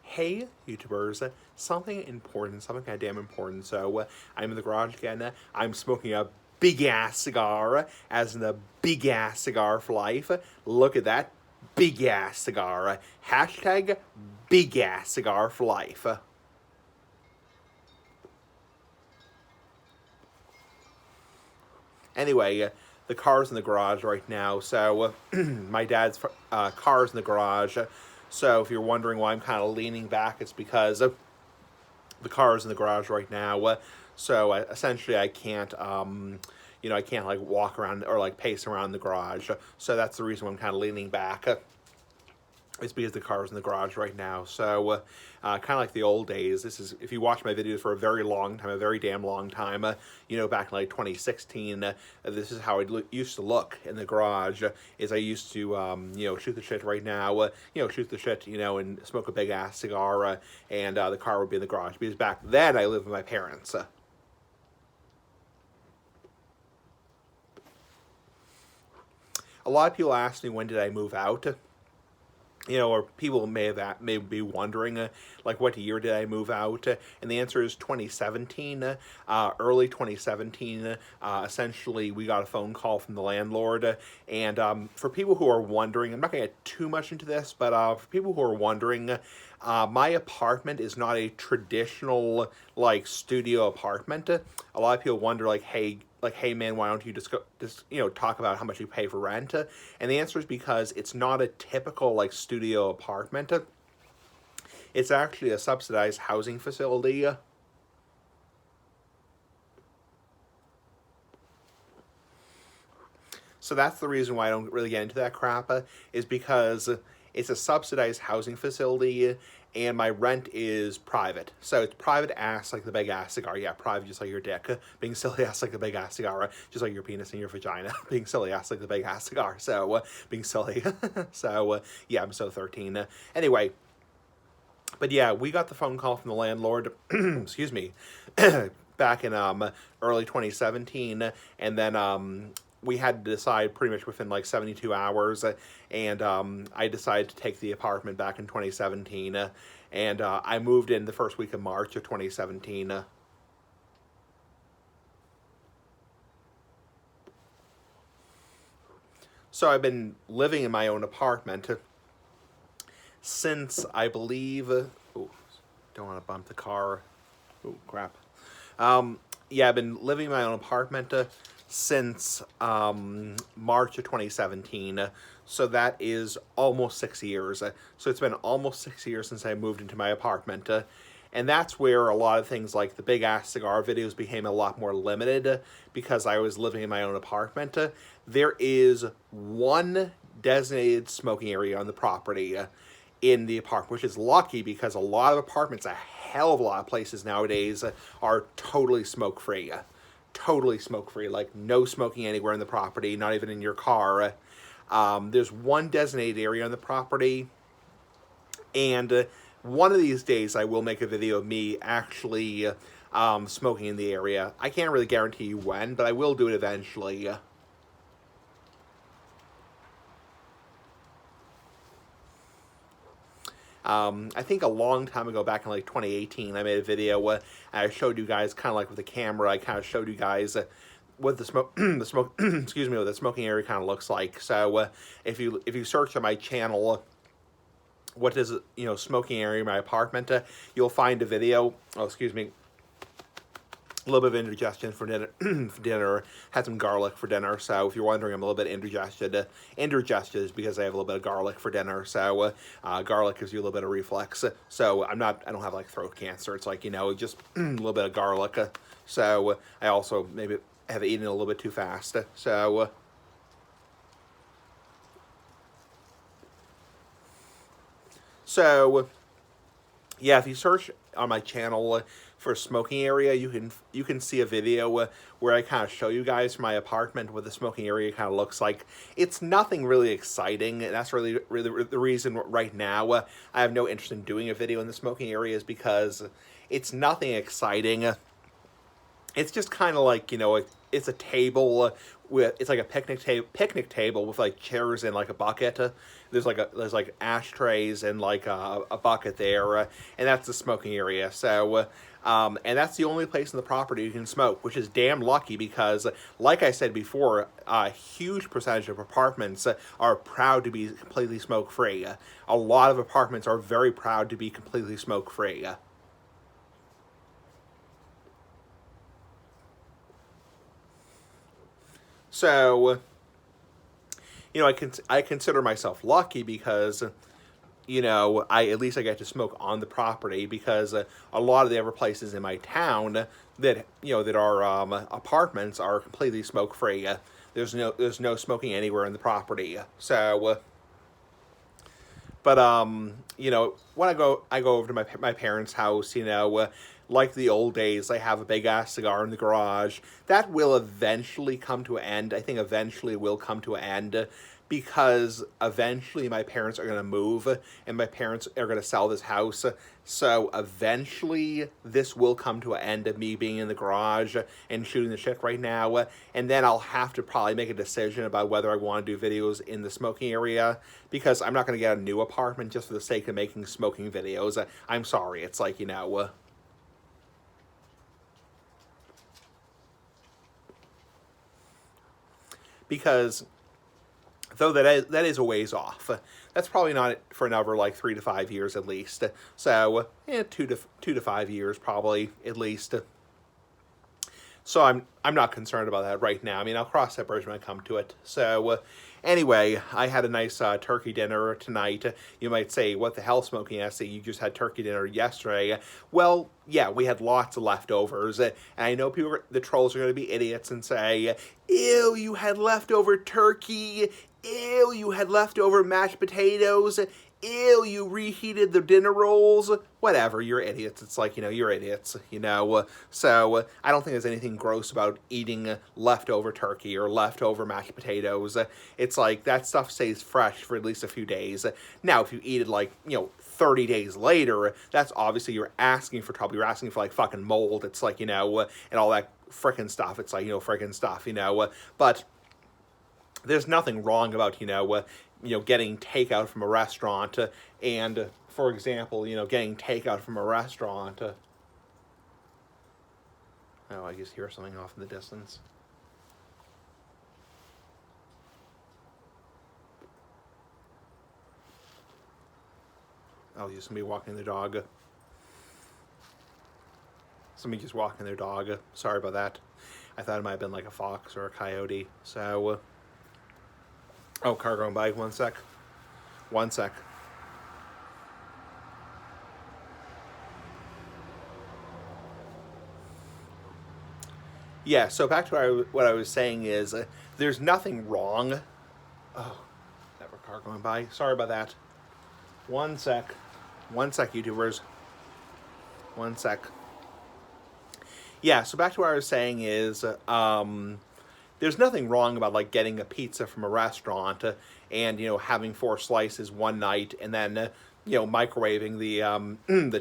Hey, YouTubers, something important, something goddamn important. So, I'm in the garage again. I'm smoking a big ass cigar, as in the big ass cigar for life. Look at that big ass cigar. Hashtag big ass cigar for life. Anyway, the car's in the garage right now. So, my dad's car's in the garage. So, if you're wondering why I'm kind of leaning back, it's because the car is in the garage right now, so essentially I can't, I can't like walk around or like pace around the garage. So that's the reason why I'm kind of leaning back. It's because the car is in the garage right now. So, kind of like the old days. This is, if you watch my videos for a very long time, a very damn long time, back in like 2016, this is how it used to look in the garage. Is I used to, shoot the shit right now, shoot the shit, and smoke a big ass cigar, and the car would be in the garage. Because back then I lived with my parents. A lot of people ask me when did I move out. Or people may be wondering, like, what year did I move out? And the answer is 2017, early 2017. Essentially, we got a phone call from the landlord. And for people who are wondering, I'm not going to get too much into this, but for people who are wondering, my apartment is not a traditional, like, studio apartment. A lot of people wonder, hey man, why don't you just talk about how much you pay for rent? And the answer is because it's not a typical like studio apartment. It's actually a subsidized housing facility. So that's the reason why I don't really get into that crap, is because it's a subsidized housing facility and my rent is private. So it's private ass like the big ass cigar. Yeah, private just like your dick. Being silly ass like the big ass cigar. Just like your penis and your vagina. Being silly ass like the big ass cigar. So, being silly. So, yeah, I'm so 13. Anyway, but yeah, we got the phone call from the landlord, excuse me, back in early 2017, and then we had to decide pretty much within like 72 hours, and I decided to take the apartment back in 2017, and I moved in the first week of March of 2017. So I've been living in my own apartment since, I believe, oh, don't want to bump the car. Oh, crap. Yeah, I've been living in my own apartment since March of 2017. So that is almost 6 years. So it's been almost 6 years since I moved into my apartment. And that's where a lot of things like the big ass cigar videos became a lot more limited, because I was living in my own apartment. There is one designated smoking area on the property in the apartment, which is lucky because a lot of apartments, a hell of a lot of places nowadays, are totally smoke free. Totally smoke free, like no smoking anywhere in the property, not even in your car. There's one designated area on the property, and one of these days I will make a video of me actually smoking in the area. I can't really guarantee you when, but I will do it eventually. I think a long time ago, back in like 2018, I made a video where I showed you guys kind of like with the camera. I kind of showed you guys what the smoke, excuse me, what the smoking area kind of looks like. So if you search on my channel, what is smoking area in my apartment, you'll find a video. Oh, excuse me. A little bit of indigestion for dinner. Had some garlic for dinner. So if you're wondering, I'm a little bit indigested. Indigested is because I have a little bit of garlic for dinner. So garlic gives you a little bit of reflux. So I don't have like throat cancer. It's like, just a little bit of garlic. So I also maybe have eaten a little bit too fast. So yeah, if you search on my channel for smoking area, you can see a video where I kind of show you guys from my apartment what the smoking area kind of looks like. It's nothing really exciting, and that's really the reason right now I have no interest in doing a video in the smoking area, is because it's nothing exciting. It's just kind of like, it's a table with, it's like a picnic table with like chairs and like a bucket. There's like ashtrays and like a bucket there, and that's the smoking area. So and that's the only place in the property you can smoke, which is damn lucky because, like I said before, a huge percentage of apartments are proud to be completely smoke free. A lot of apartments are very proud to be completely smoke free. So, I consider myself lucky because, I at least I get to smoke on the property because a lot of the other places in my town that that are apartments are completely smoke free. There's no smoking anywhere in the property. So, but when I go over to my parents' house, like the old days, I have a big ass cigar in the garage. That will eventually come to an end. I think eventually will come to an end because eventually my parents are going to move and my parents are going to sell this house. So eventually this will come to an end of me being in the garage and shooting the shit right now. And then I'll have to probably make a decision about whether I want to do videos in the smoking area because I'm not going to get a new apartment just for the sake of making smoking videos. I'm sorry. It's like, because though that is a ways off. That's probably not for another like 3 to 5 years at least. So 2 to 5 years probably at least. So I'm not concerned about that right now. I mean, I'll cross that bridge when I come to it. So anyway, I had a nice turkey dinner tonight. You might say, what the hell, Smoking Essay? You just had turkey dinner yesterday. Well, yeah, we had lots of leftovers. And I know the trolls are going to be idiots and say, ew, you had leftover turkey. Ew, you had leftover mashed potatoes. Ew, you reheated the dinner rolls. Whatever, you're idiots. It's like, you're idiots, So I don't think there's anything gross about eating leftover turkey or leftover mashed potatoes. It's like that stuff stays fresh for at least a few days. Now, if you eat it like, 30 days later, that's obviously you're asking for trouble. You're asking for like fucking mold. It's like, and all that frickin' stuff. It's like, frickin' stuff, But there's nothing wrong about, getting takeout from a restaurant and, for example, getting takeout from a restaurant. Oh, I just hear something off in the distance. Oh, just somebody walking their dog. Somebody just walking their dog. Sorry about that. I thought it might have been like a fox or a coyote. So, oh, car going by. One sec. One sec. Yeah, so back to what I was saying is there's nothing wrong. Oh, that car going by. Sorry about that. One sec. One sec, YouTubers. One sec. Yeah, so back to what I was saying is there's nothing wrong about like getting a pizza from a restaurant and having 4 slices one night and then microwaving the the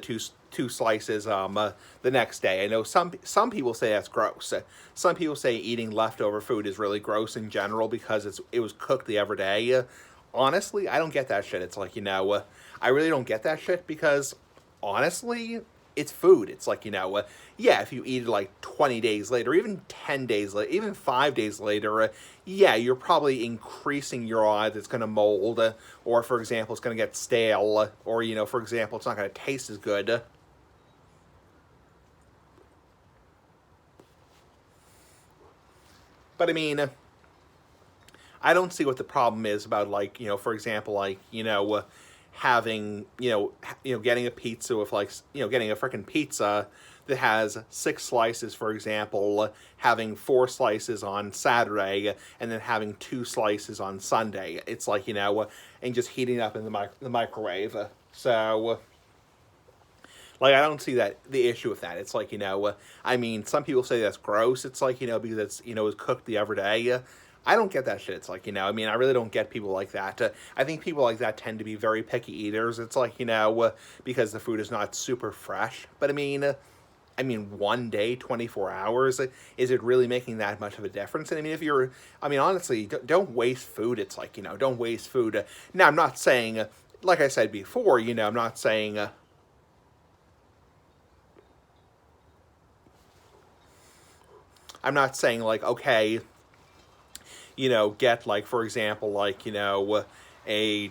two slices the next day. I know some people say that's gross. Some people say eating leftover food is really gross in general because it was cooked the other day. Honestly, I don't get that shit. It's like I really don't get that shit because honestly, it's food. It's like, yeah, if you eat it like 20 days later, even 10 days later, even 5 days later, yeah, you're probably increasing your odds it's going to mold, or for example, it's going to get stale, or, for example, it's not going to taste as good. But I mean, I don't see what the problem is about like, for example, like, having, getting a pizza with like, getting a freaking pizza that has 6 slices, for example, having 4 slices on Saturday and then having 2 slices on Sunday. It's like, and just heating it up in the microwave. So, like, I don't see the issue with that. It's like, I mean, some people say that's gross. It's like, because it's, it's cooked the other day. I don't get that shit. It's like, I mean, I really don't get people like that. I think people like that tend to be very picky eaters. It's like, because the food is not super fresh. But I mean, I mean, one day, 24 hours, is it really making that much of a difference? And I mean, if you're, I mean, honestly, don't waste food. It's like, don't waste food. Now, I'm not saying, like I said before, I'm not saying, like, okay, get like, for example, like, a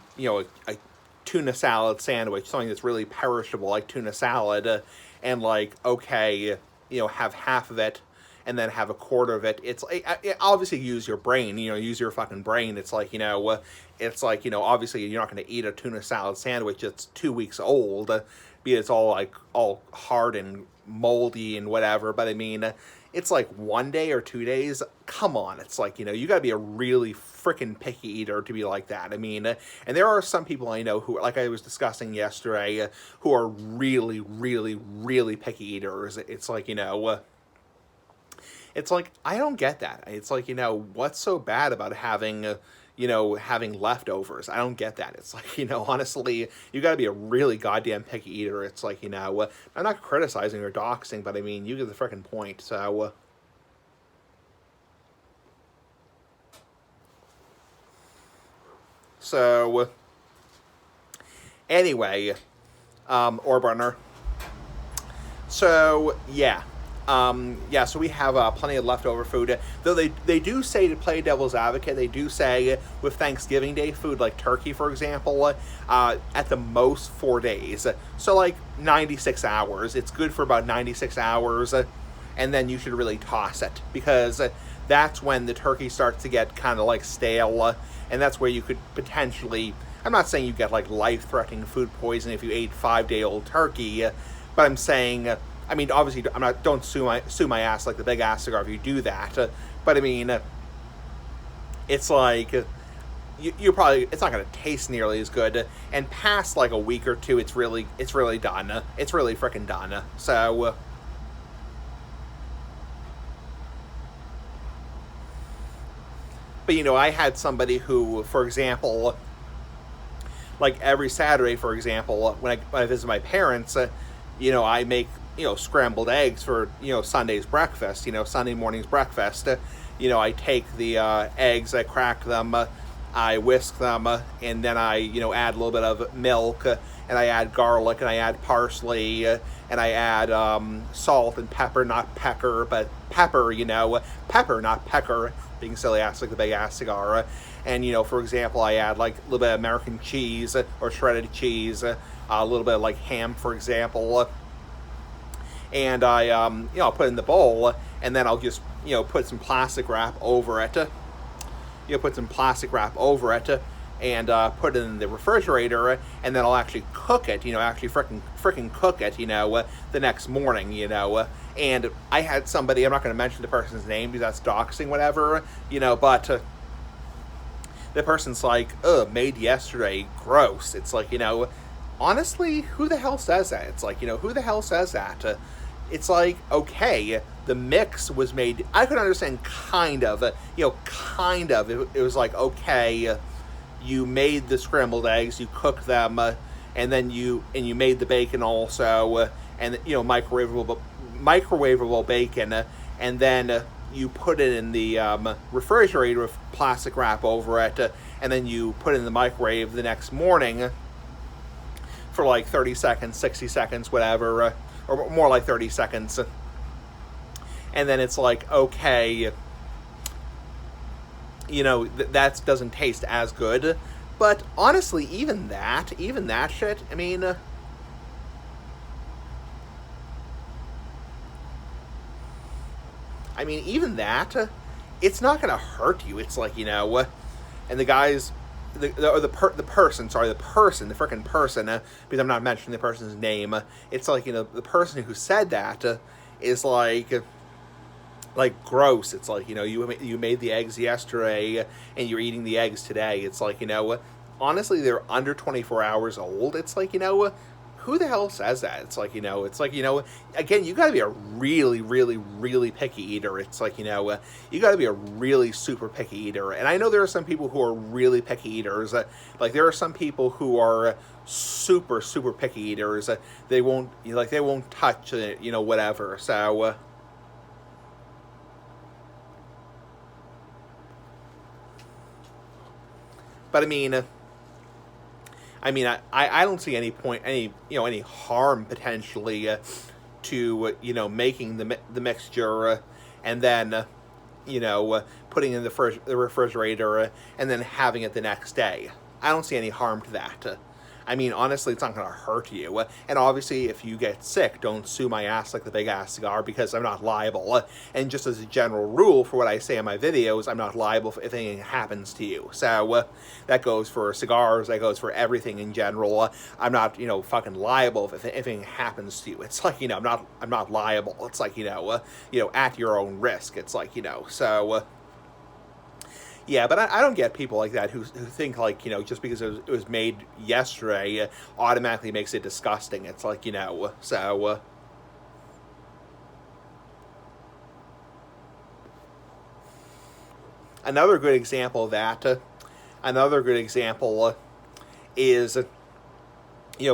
tuna salad sandwich, something that's really perishable, like tuna salad, and like, okay, have half of it and then have a quarter of it. It's like, obviously use your brain, use your fucking brain. It's like, obviously you're not going to eat a tuna salad sandwich that's 2 weeks old, because it's all like all hard and moldy and whatever. But I mean, it's like 1 day or 2 days. Come on, it's like, you gotta be a really freaking picky eater to be like that. I mean, and there are some people I know who, like I was discussing yesterday, who are really, really, really picky eaters. It's like, it's like, I don't get that. It's like, what's so bad about having, having leftovers? I don't get that. It's like, honestly, you got to be a really goddamn picky eater. It's like, I'm not criticizing or doxing, but I mean, you get the freaking point. So, anyway, Orburner. So, yeah. So we have plenty of leftover food. Though they do say, to play devil's advocate, they do say with Thanksgiving Day food, like turkey, for example, at the most 4 days. So like 96 hours. It's good for about 96 hours, and then you should really toss it, because that's when the turkey starts to get kind of like stale, and that's where you could potentially, I'm not saying you get like life-threatening food poisoning if you ate 5-day-old turkey, but I'm saying, I mean, obviously, don't sue my ass like the Big Ass Cigar if you do that. But I mean, it's like, you probably, it's not going to taste nearly as good. And past like a week or two, it's really done. It's really freaking done. So, but I had somebody who, for example, like every Saturday, for example, when I visit my parents, I make, scrambled eggs for, Sunday's breakfast, Sunday morning's breakfast. I take the eggs, I crack them, I whisk them, and then I, add a little bit of milk, and I add garlic, and I add parsley, and I add salt and pepper, not pecker, but pepper, pepper, not pecker, being silly ass like the Big Ass Cigar. And, for example, I add like a little bit of American cheese or shredded cheese, a little bit of like ham, for example. And I, I'll put it in the bowl, and then I'll just, put some plastic wrap over it. Put some plastic wrap over it, and put it in the refrigerator, and then I'll actually cook it, actually freaking cook it, the next morning, And I had somebody, I'm not going to mention the person's name because that's doxing, whatever, but the person's like, ugh, made yesterday, gross. It's like, honestly, who the hell says that? It's like, who the hell says that? It's like, okay, the mix was made, I could understand kind of, kind of, it was like, okay, you made the scrambled eggs, you cooked them, and then you made the bacon also, and, microwavable bacon, and then you put it in the refrigerator with plastic wrap over it, and then you put it in the microwave the next morning for like 30 seconds, 60 seconds, whatever, or more like 30 seconds. And then it's like, okay, that doesn't taste as good. But honestly, even that shit, I mean, even that, it's not going to hurt you. It's like, and the guys, the freaking person, because I'm not mentioning the person's name, it's like, the person who said that is like gross. It's like, you made the eggs yesterday and you're eating the eggs today. It's like, honestly, they're under 24 hours old. It's like, who the hell says that? It's like, again, you gotta be a really, really, really picky eater. It's like, you gotta be a really super picky eater. And I know there are some people who are really picky eaters. Like, there are some people who are super, super picky eaters. They won't, they won't touch it, whatever. So, but I don't see any point, any harm potentially to, making the mixture and then, putting it in the refrigerator and then having it the next day. I don't see any harm to that. Honestly, it's not going to hurt you. And obviously, if you get sick, don't sue my ass like the Big Ass Cigar, because I'm not liable. And just as a general rule for what I say in my videos, I'm not liable if anything happens to you. So that goes for cigars, that goes for everything in general. I'm not, fucking liable if anything happens to you. It's like, I'm not liable. It's like, at your own risk. It's like, so... Yeah, but I don't get people like that who think like, just because it was made yesterday automatically makes it disgusting. It's like, so... Another good example of that, is,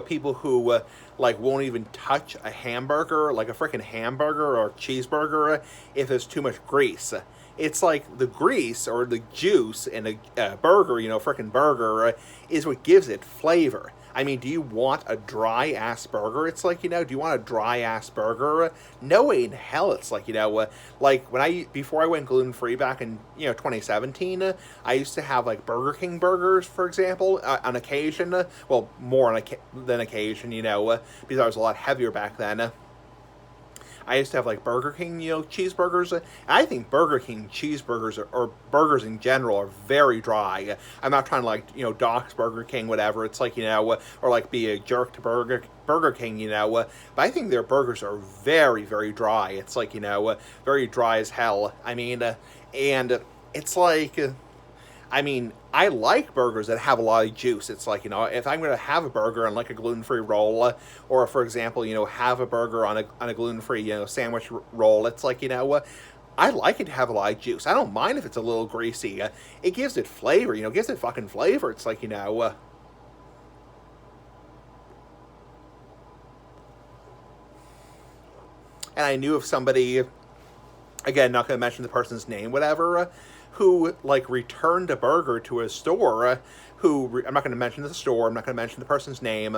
people who, won't even touch a hamburger, like a freaking hamburger or cheeseburger, if there's too much grease. It's like the grease or the juice in a burger, frickin' burger, is what gives it flavor. Do you want a dry-ass burger? It's like, do you want a dry-ass burger? No way in hell. It's like, before I went gluten-free back in, 2017, I used to have, Burger King burgers, for example, on occasion. Well, more than occasion, because I was a lot heavier back then. I used to have Burger King, cheeseburgers. And I think Burger King cheeseburgers or burgers in general are very dry. I'm not trying to dox Burger King, whatever. It's like, or be a jerk to Burger King, but I think their burgers are very, very dry. It's like, very dry as hell. And it's like... I like burgers that have a lot of juice. It's like, if I'm going to have a burger on a gluten-free roll, or for example, have a burger on a gluten-free, sandwich roll, it's like, I like it to have a lot of juice. I don't mind if it's a little greasy. It gives it flavor, gives it fucking flavor. It's like, and I knew of somebody, again, not going to mention the person's name, whatever, who, returned a burger to a store, I'm not going to mention the store, I'm not going to mention the person's name,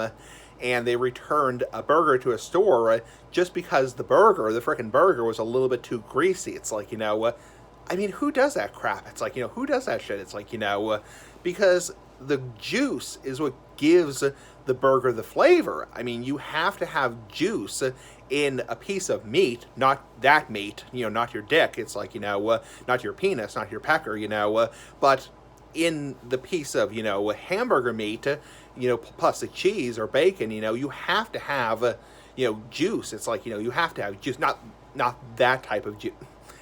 and they returned a burger to a store just because the frickin' burger was a little bit too greasy. It's like, who does that crap? It's like, who does that shit? It's like, because the juice is what gives the burger the flavor. You have to have juice in a piece of meat, not that meat, not your dick. It's like, not your penis, not your pecker, but in the piece of, hamburger meat, plus the cheese or bacon, you have to have, juice. It's like, you have to have juice, not that type of juice.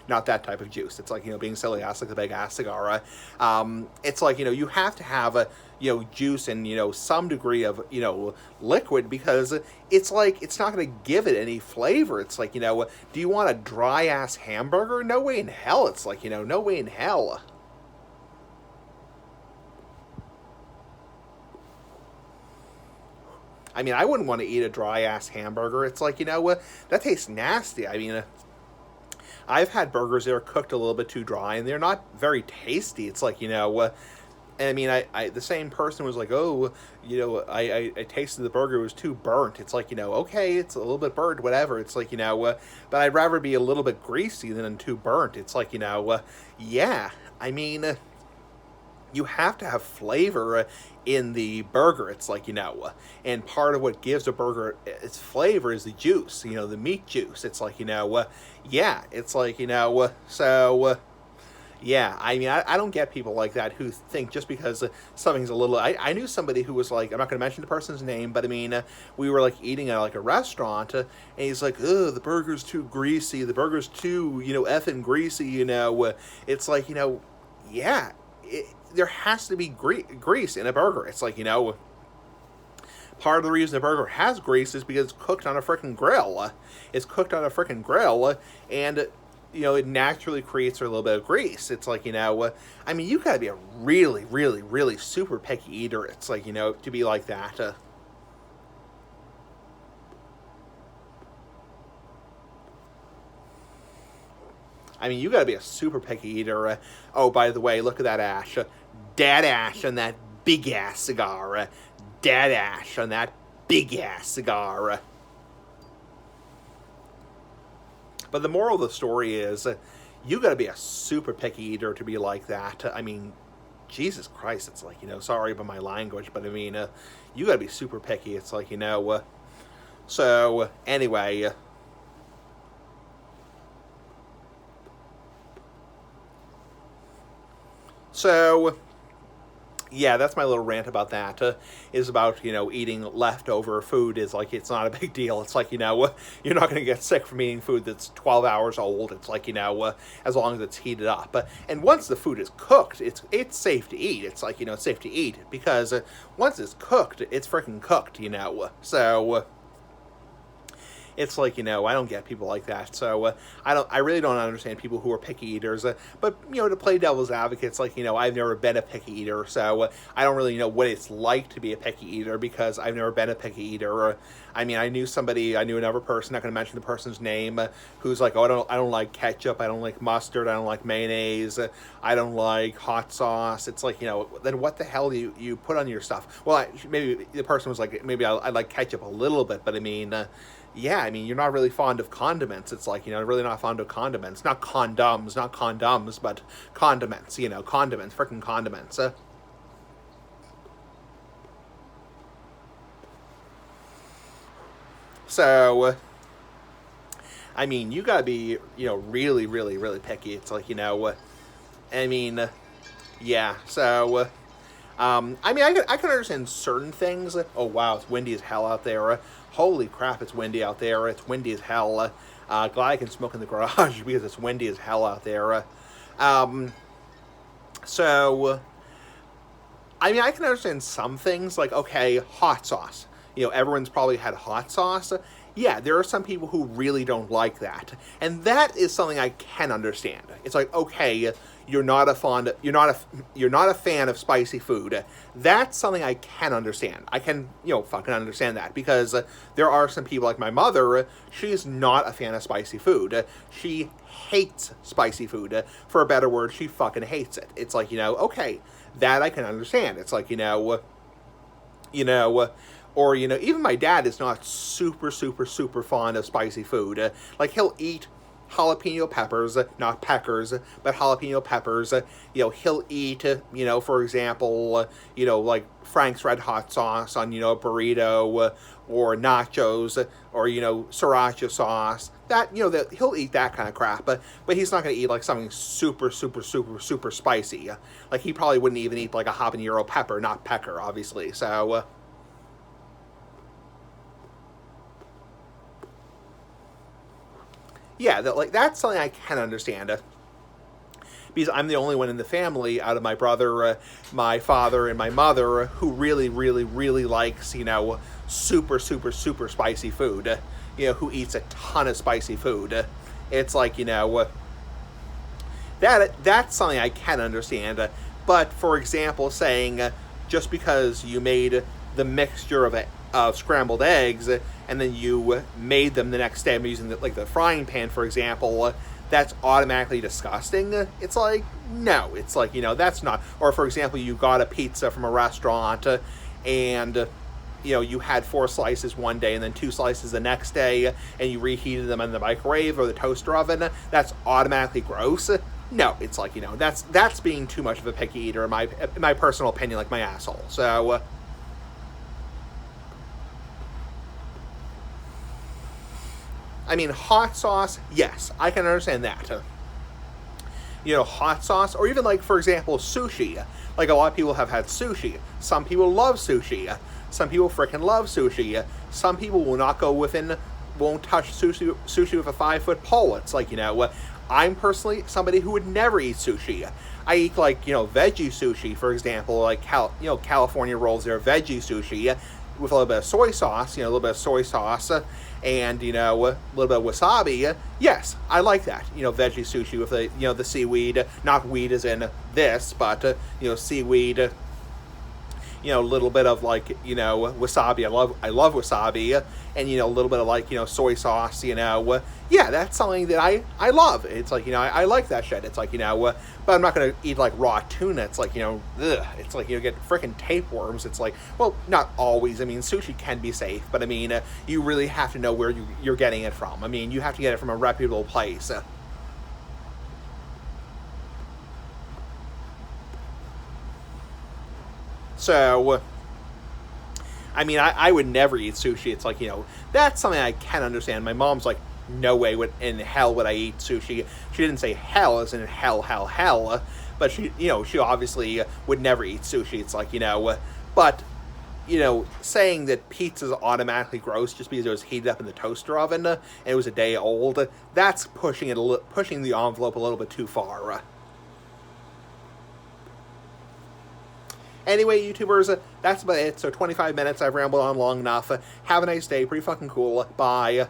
Not that type of juice. It's like, being silly ass like the Big Ass Cigar. It's like, you have to have juice and, some degree of, liquid, because it's like, it's not going to give it any flavor. It's like, do you want a dry ass hamburger? No way in hell. It's like, no way in hell. I wouldn't want to eat a dry ass hamburger. It's like, that tastes nasty. I've had burgers that are cooked a little bit too dry, and they're not very tasty. It's like, the same person was like, oh, I tasted the burger, it was too burnt. It's like, okay, it's a little bit burnt, whatever. It's like, but I'd rather be a little bit greasy than too burnt. It's like, yeah, you have to have flavor in the burger. It's like, and part of what gives a burger its flavor is the juice, the meat juice. It's like, yeah, it's like, so, yeah, I don't get people like that who think just because something's a little... I knew somebody who was like, I'm not going to mention the person's name, but we were eating at a restaurant, and he's like, oh, the burger's too greasy, the burger's too, effing greasy, It's like, yeah, there has to be grease in a burger. It's like, part of the reason a burger has grease is because it's cooked on a freaking grill. It's cooked on a freaking grill, and it naturally creates a little bit of grease. It's like, you gotta be a really, really, really super picky eater. It's like, to be like that. I mean, you gotta be a super picky eater. Oh, by the way, look at that ash. Dad ash on that big ass cigar. Dad ash on that big ass cigar. But the moral of the story is, you gotta be a super picky eater to be like that. I mean, Jesus Christ, it's like, sorry about my language, but I mean, you gotta be super picky. It's like, so, anyway. So, yeah, that's my little rant about that. Is about, eating leftover food is like, it's not a big deal. It's like, you're not going to get sick from eating food that's 12 hours old. It's like, as long as it's heated up. And once the food is cooked, it's safe to eat. It's like, it's safe to eat because once it's cooked, it's freaking cooked, So, it's like, I don't get people like that. So I really don't understand people who are picky eaters. But to play devil's advocate, it's like, I've never been a picky eater, so I don't really know what it's like to be a picky eater because I've never been a picky eater. I mean, I knew another person, not going to mention the person's name, who's like, oh, I don't like ketchup, I don't like mustard, I don't like mayonnaise, I don't like hot sauce. It's like, then what the hell do you put on your stuff? Well, maybe the person was like, maybe I like ketchup a little bit, but I mean, yeah, I mean, you're not really fond of condiments. It's like, really not fond of condiments. Not condoms, but condiments, condiments, freaking condiments. So, I mean, you gotta be, really, really, really picky. It's like, I mean, yeah, so, I mean, I can understand certain things. Oh, wow, it's windy as hell out there. Holy crap, it's windy out there. It's windy as hell. Glad I can smoke in the garage because it's windy as hell out there. So, I mean, I can understand some things, like, okay, hot sauce. Everyone's probably had hot sauce. Yeah, there are some people who really don't like that. And that is something I can understand. It's like, okay, you're not a fan of spicy food. That's something I can understand. I can, fucking understand that because there are some people like my mother. She's not a fan of spicy food. She hates spicy food. For a better word, she fucking hates it. It's like, okay, that I can understand. It's like, or, even my dad is not super, super, super fond of spicy food. Like, he'll eat jalapeno peppers, not peckers, but jalapeno peppers. He'll eat, for example, like Frank's Red Hot sauce on, a burrito, or nachos, or, sriracha sauce. That, he'll eat that kind of crap, but he's not going to eat, like, something super, super, super, super spicy. Like, he probably wouldn't even eat, like, a habanero pepper, not pecker, obviously, so... yeah, that's something I can understand. Because I'm the only one in the family out of my brother, my father, and my mother who really, really, really likes, super, super, super spicy food. Who eats a ton of spicy food. It's like, that's something I can understand. But, for example, saying just because you made the mixture of scrambled eggs and then you made them the next day, I'm using the frying pan, for example, that's automatically disgusting. It's like, no, it's like, that's not. Or, for example, you got a pizza from a restaurant and, you had 4 slices one day and then 2 slices the next day and you reheated them in the microwave or the toaster oven. That's automatically gross. No, it's like, that's being too much of a picky eater, in my personal opinion, like my asshole. So, I mean, hot sauce, yes, I can understand that. Hot sauce, or even, like, for example, sushi. Like, a lot of people have had sushi. Some people love sushi. Some people freaking love sushi. Some people will not won't touch sushi with a 5-foot pole. It's like, I'm personally somebody who would never eat sushi. I eat, like, veggie sushi, for example, like, California rolls, they're veggie sushi with a little bit of soy sauce, and, a little bit of wasabi. Yes, I like that. Veggie sushi with the seaweed, not weed as in this, but, seaweed, a little bit of like, wasabi. I love wasabi, and a little bit of like, soy sauce. Yeah, that's something that I love. It's like, I like that shit. It's like, but I'm not gonna eat like raw tuna. It's like, ugh. It's like, get freaking tapeworms. It's like, well, not always. I mean, sushi can be safe, but I mean, you really have to know where you're getting it from. I mean, you have to get it from a reputable place. So, I mean, I would never eat sushi. It's like, that's something I can understand. My mom's like, no way in hell would I eat sushi. She didn't say hell as in hell, but she obviously would never eat sushi. It's like, but, saying that pizza's automatically gross just because it was heated up in the toaster oven and it was a day old, that's pushing the envelope a little bit too far. Anyway, YouTubers, that's about it. So 25 minutes, I've rambled on long enough. Have a nice day. Pretty fucking cool. Bye.